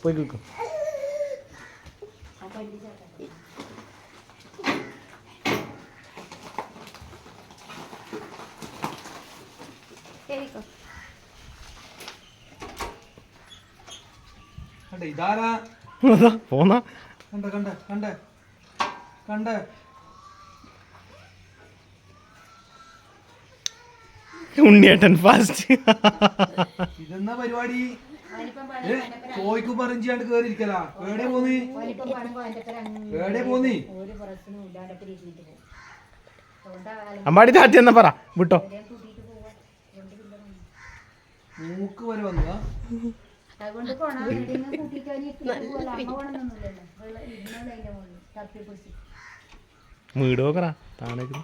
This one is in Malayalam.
പോയി കേൾക്കും. ഇതാരാ പോന്ന കണ്ട കണ്ട കണ്ട കണ്ട ഉണ്ണിയേട്ടൻ ഫാസ്റ്റ്. ഇതെന്നാ പരിപാടി? ചോയ്ക്കും പറഞ്ഞാണ്ട് കേറിയിരിക്കല. എവിടെ പോന്നി? എവിടെ പോന്നി? അമ്പാടി താറ്റി എന്നാ പറ വിട്ടോ. മൂക്ക് വരെ വന്നതാ. വീട് നോക്കറാ താണേക്ക്.